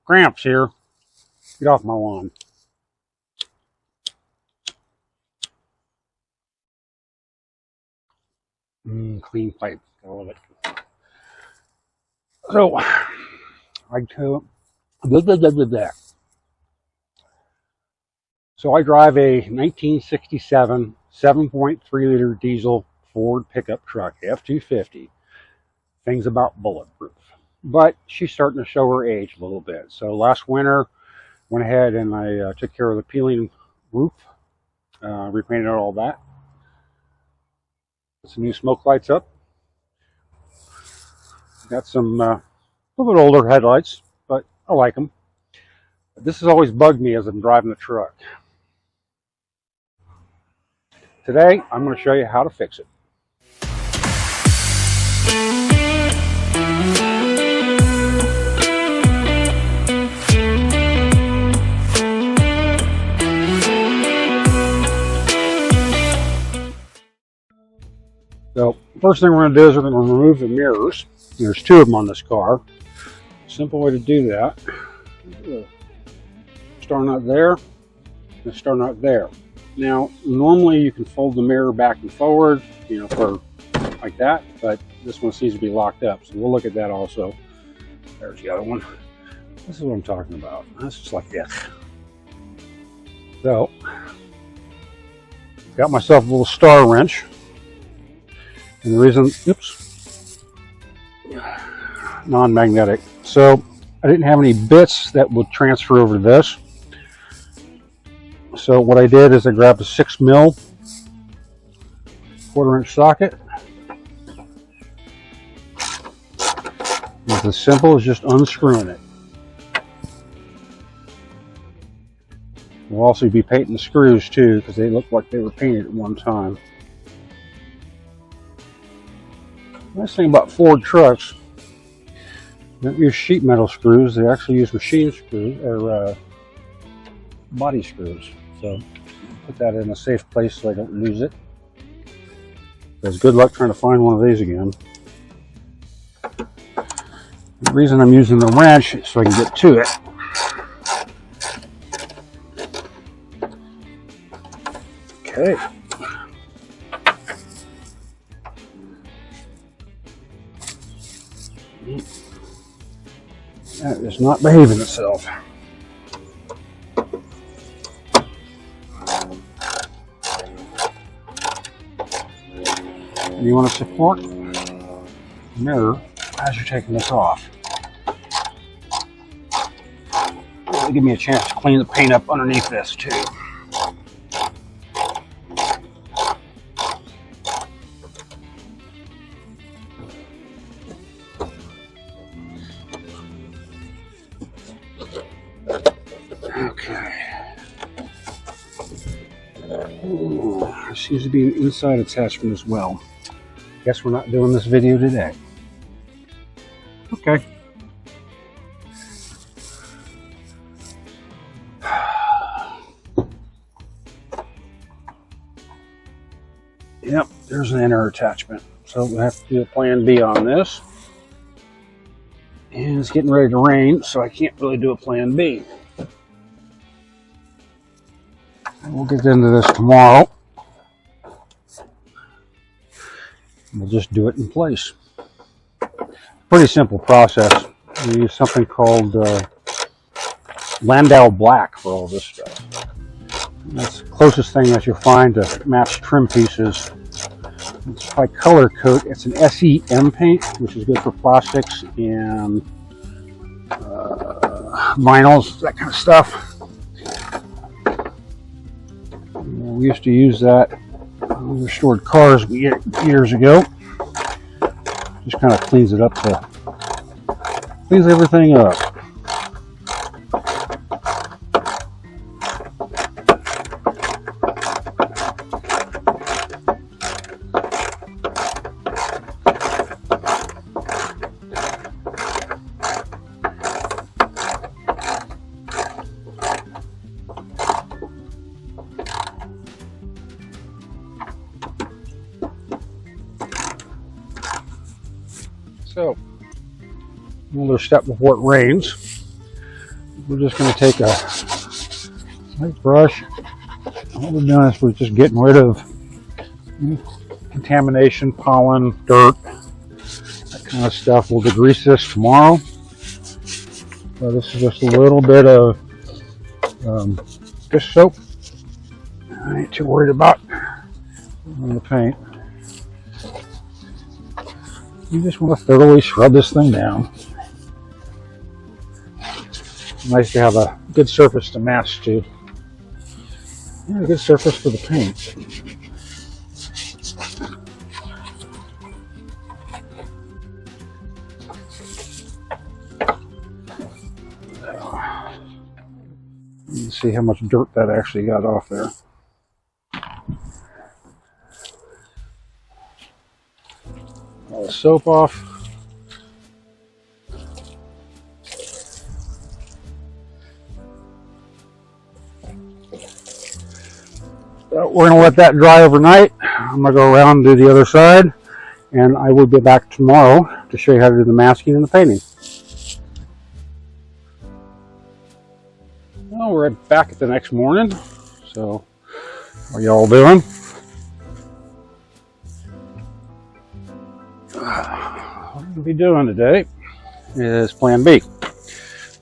Cramps here. Get off my lawn. Clean pipe. I love it. So, I drive a 1967 7.3 liter diesel Ford pickup truck, F250. Thing's about bulletproof. But she's starting to show her age a little bit. So last winter, went ahead and I took care of the peeling roof, repainted all that. Put some new smoke lights up. Got some a little bit older headlights, but I like them. But this has always bugged me as I'm driving the truck. Today, I'm going to show you how to fix it. So, first thing we're going to do is we're going to remove the mirrors. There's two of them on this car. Simple way to do that. Star nut there, and a star nut there. Now, normally you can fold the mirror back and forward, for like that, but this one seems to be locked up, so we'll look at that also. There's the other one. This is what I'm talking about. That's just like this. So, got myself a little star wrench. And the reason, non-magnetic. So I didn't have any bits that would transfer over to this. So what I did is I grabbed a 6mm 1/4-inch socket. It's as simple as just unscrewing it. We'll also be painting the screws too, because they look like they were painted at one time. Nice thing about Ford trucks, they don't use sheet metal screws, they actually use machine screws, or body screws. So, put that in a safe place so I don't lose it. Because good luck trying to find one of these again. The reason I'm using the wrench is so I can get to it. Okay. That is not behaving itself. And you want to support the mirror as you're taking this off. It'll give me a chance to clean the paint up underneath this too. Okay. Ooh, there seems to be an inside attachment as well. Guess we're not doing this video today. Okay. Yep, there's an inner attachment. So we'll have to do a plan B on this. And it's getting ready to rain, so I can't really do a plan B. We'll get into this tomorrow. We'll just do it in place. Pretty simple process. We use something called Landau Black for all this stuff. That's the closest thing that you'll find to match trim pieces. It's by Color Coat. It's an SEM paint, which is good for plastics and vinyls, that kind of stuff. We used to use that when we restored cars years ago. Just kind of cleans it up, cleans everything up. So, another step before it rains. we're just going to take a light brush. What we're doing is we're just getting rid of contamination, pollen, dirt, that kind of stuff. We'll degrease this tomorrow. So this is just a little bit of dish soap. I ain't too worried about the paint. You just want to thoroughly scrub this thing down. It's nice to have a good surface to mask to. And a good surface for the paint. You can see how much dirt that actually got off there. All the soap off. So we're going to let that dry overnight. I'm going to go around and do the other side, and I will be back tomorrow to show you how to do the masking and the painting. Well, we're back at the next morning. So, how are y'all doing? What I'm going to be doing today is Plan B.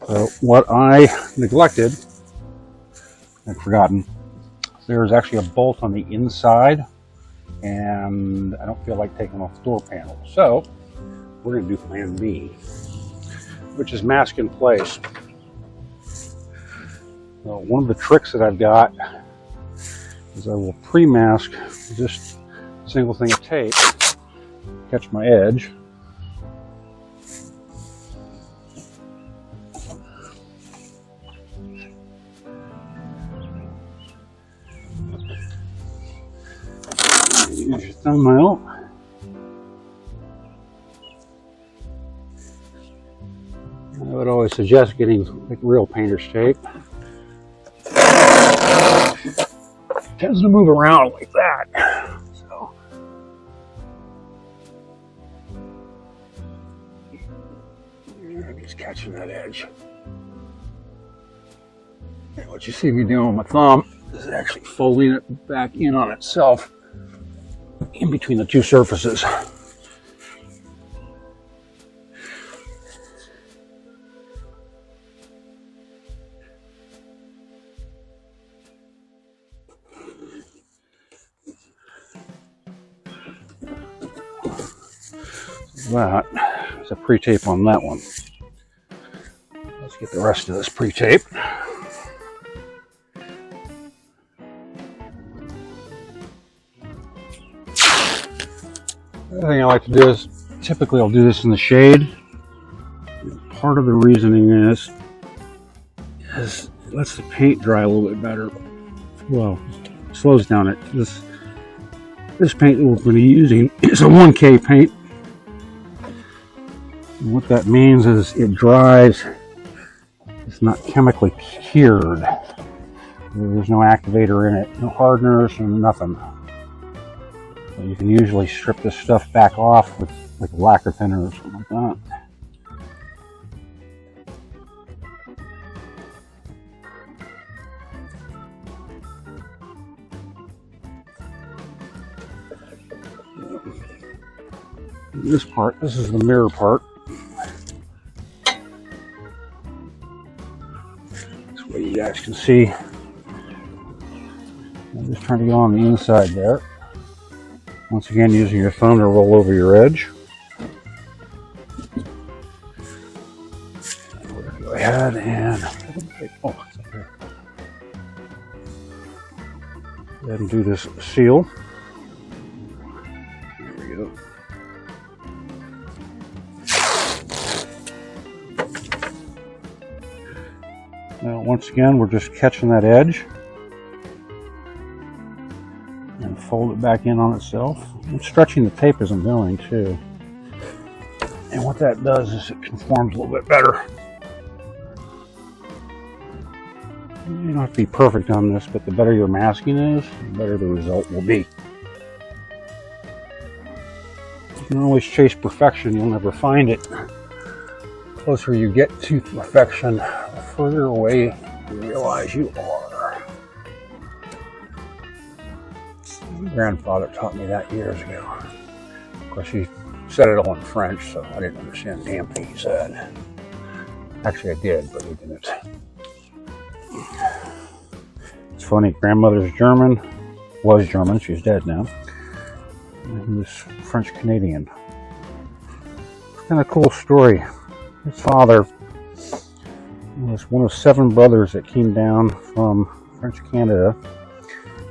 So, what I neglected and forgotten, there's actually a bolt on the inside, and I don't feel like taking off the door panel. So, we're going to do Plan B, which is mask in place. So one of the tricks that I've got is I will pre-mask just a single thing of tape, catch my edge. Use your thumbnail. I would always suggest getting like real painter's tape. It tends to move around like that. So I'm just catching that edge. And what you see me doing with my thumb is actually folding it back in on itself in between the two surfaces. That is a pre-tape on that one. Let's get the rest of this pre-tape. The other thing I like to do is, typically I'll do this in the shade. Part of the reasoning is it lets the paint dry a little bit better. Well, slows down it. This paint that we're going to be using is a 1K paint. And what that means is it dries, it's not chemically cured. There's no activator in it, no hardeners, and nothing. So you can usually strip this stuff back off with like a lacquer thinner or something like that. This part, this is the mirror part. This way you guys can see. I'm just trying to go on the inside there. Once again, using your thumb to roll over your edge. We're going to go ahead and go ahead and do this seal. There we go. Now, once again, we're just catching that edge and fold it back in on itself. And stretching the tape as I'm going too. And what that does is it conforms a little bit better. You don't have to be perfect on this, but the better your masking is, the better the result will be. You can always chase perfection, you'll never find it. The closer you get to perfection, the further away you realize you are. My grandfather taught me that years ago. Of course, he said it all in French, so I didn't understand a damn thing he said. Actually, I did, but he didn't. It's funny, grandmother's German, was German, she's dead now. And he was French-Canadian. Kind of cool story. His father was one of 7 brothers that came down from French Canada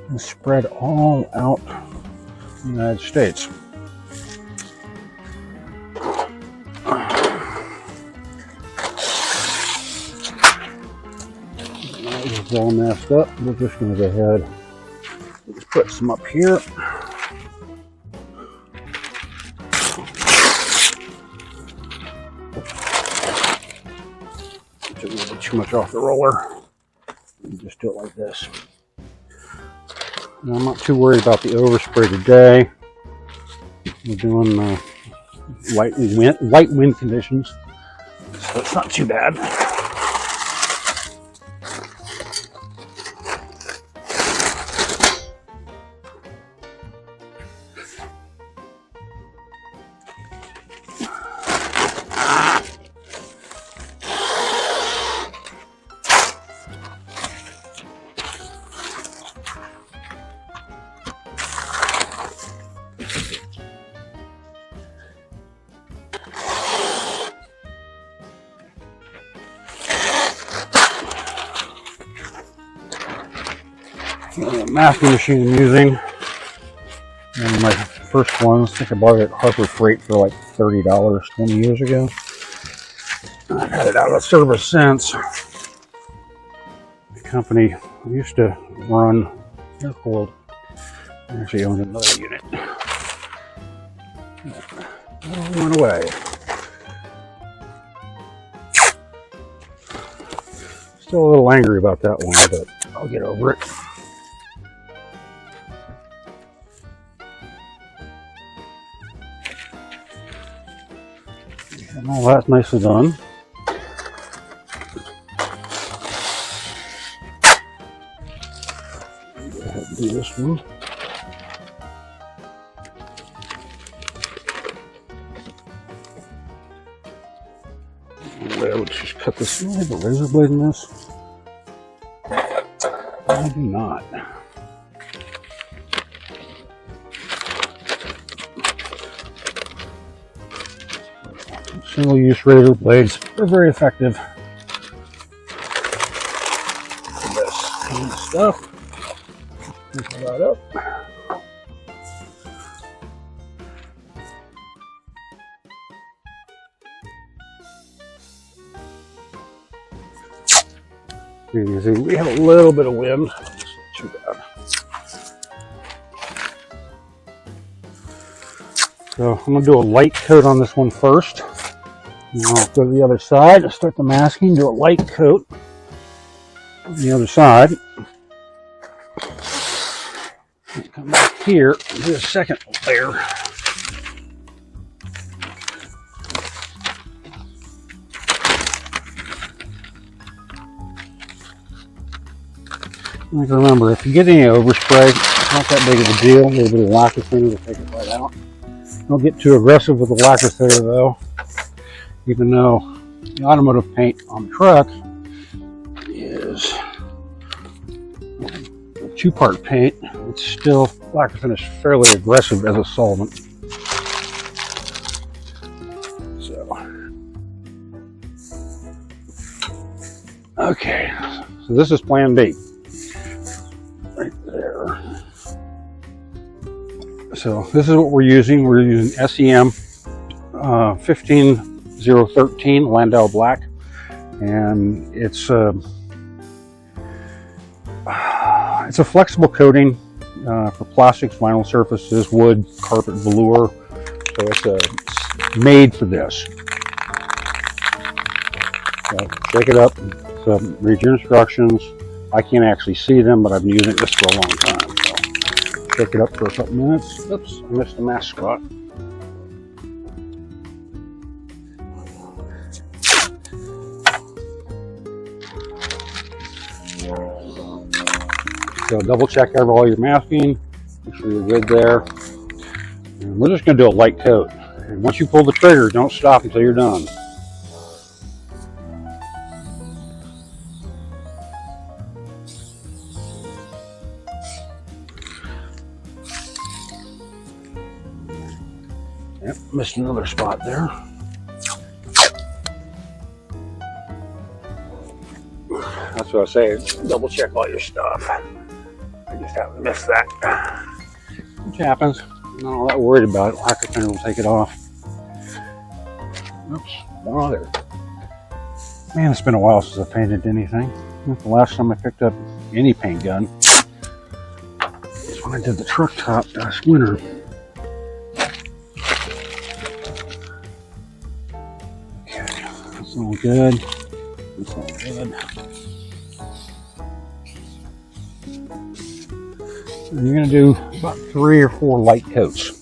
and spread all out the United States. That was all messed up. We're just going to go ahead and just put some up here. Took a little bit too much off the roller. You just do it like this. Now, I'm not too worried about the overspray today. We're doing light wind conditions, so it's not too bad. The masking machine I'm using, one of my first ones, I think I bought it at Harbor Freight for like $30 20 years ago. I've had it out of service since. The company I used to run, they're called, I actually owned another unit. It all went away. Still a little angry about that one, but I'll get over it. And all that's nicely done. Go ahead and do this one. Let's just cut this. Do I have a razor blade in this? I do not. Single-use razor blades are very effective. This kind of stuff. Pick that up. You can see we have a little bit of wind. It's not too bad. So I'm going to do a light coat on this one first. And I'll go to the other side and start the masking, do a light coat on the other side. And come back here and do a second layer. You have to remember, if you get any overspray, it's not that big of a deal. A little bit of lacquer thinner will take it right out. Don't get too aggressive with the lacquer thinner though. Even though the automotive paint on the truck is a 2-part paint, it's still lacquer finish fairly aggressive as a solvent. So, okay, so this is plan B. Right there. So this is what we're using. We're using SEM 15013 Landau Black, and it's a flexible coating for plastics, vinyl surfaces, wood, carpet, velour. So it's made for this. So shake it up. So read your instructions. I can't actually see them, but I've been using this for a long time. So shake it up for a couple minutes. Oops, I missed the mask spot. So double check over all your masking, make sure you're good there. And we're just going to do a light coat. And once you pull the trigger, don't stop until you're done. Yep, missed another spot there. That's what I say, double check all your stuff. I just happened to miss that. Which happens. I'm not all that worried about it. Lacquer thinner will take it off. Oops, one other. Man, it's been a while since I painted anything. The last time I picked up any paint gun is when I did the truck top last winter. Okay, that's all good. That's all good. And you're going to do about 3 or 4 light coats.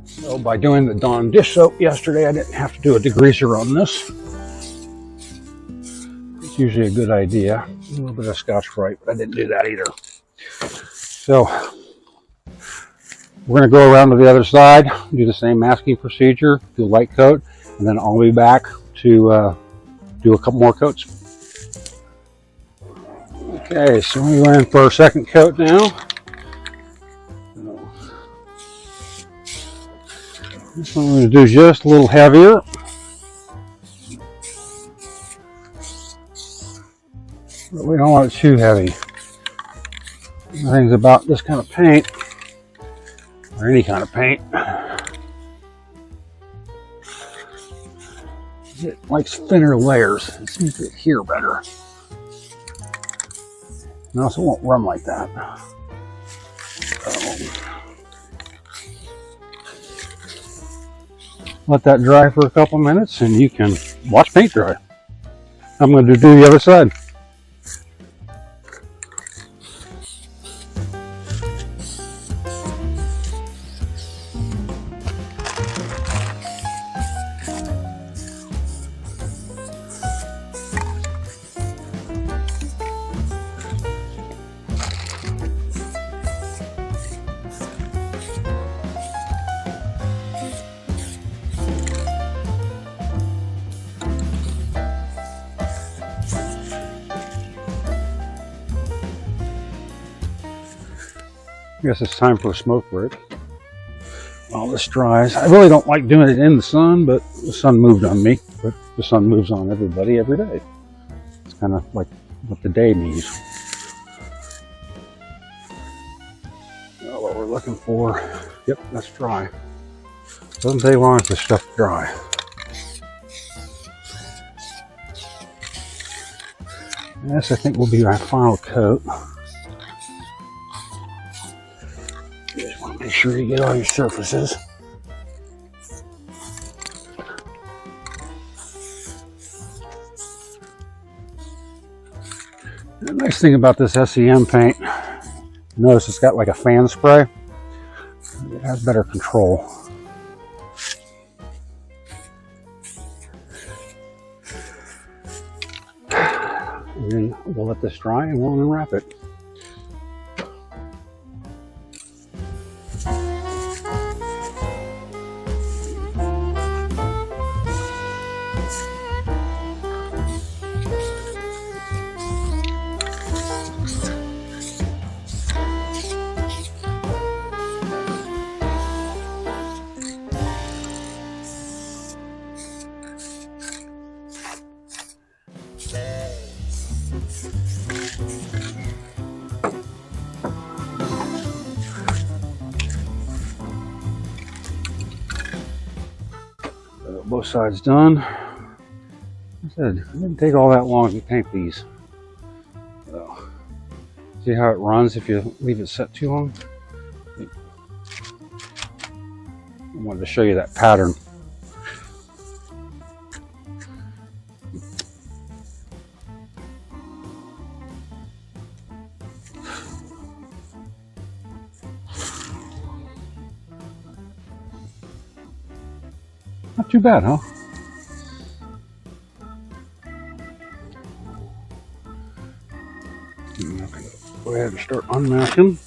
So by doing the Dawn dish soap yesterday, I didn't have to do a degreaser on this. It's usually a good idea. A little bit of Scotch-Brite, but I didn't do that either. So we're going to go around to the other side, do the same masking procedure, do a light coat, and then I'll be back to do a couple more coats. Okay, so we're in for our second coat now. This one I'm going to do just a little heavier. But we don't want it too heavy. The things about this kind of paint, or any kind of paint, it likes thinner layers. It seems to adhere better. And also won't run like that. Let that dry for a couple minutes and you can watch paint dry. I'm going to do the other side. I guess it's time for a smoke break while this dries. I really don't like doing it in the sun, but the sun moved on me. But the sun moves on everybody every day. It's kind of like what the day means. Well, what we're looking for, yep, that's dry. Doesn't take long for stuff to dry. This, I think, will be our final coat. You just want to make sure you get all your surfaces. The nice thing about this SEM paint, notice it's got like a fan spray. It has better control. And then we'll let this dry and we'll unwrap it. Both sides done. Like I said, it didn't take all that long to paint these. So, see how it runs if you leave it set too long? I wanted to show you that pattern. Not too bad, huh? I'm going to go ahead and start unmasking.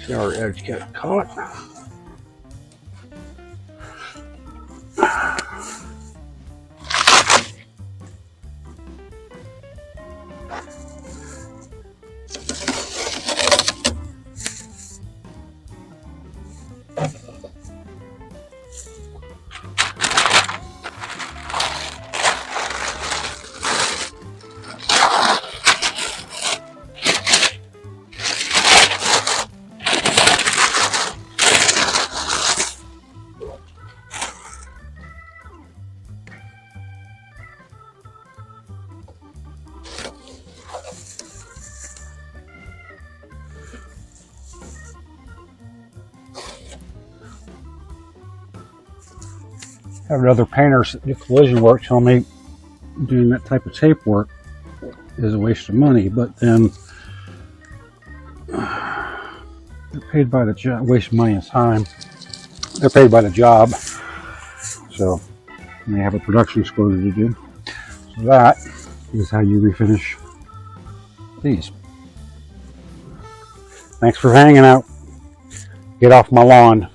See how our edge get caught. Had other painters that do collision work tell me doing that type of tape work is a waste of money, but then they're paid by the job. Waste of money and time. They're paid by the job, so they have a production exposure to do. So that is how you refinish these. Thanks for hanging out. Get off my lawn.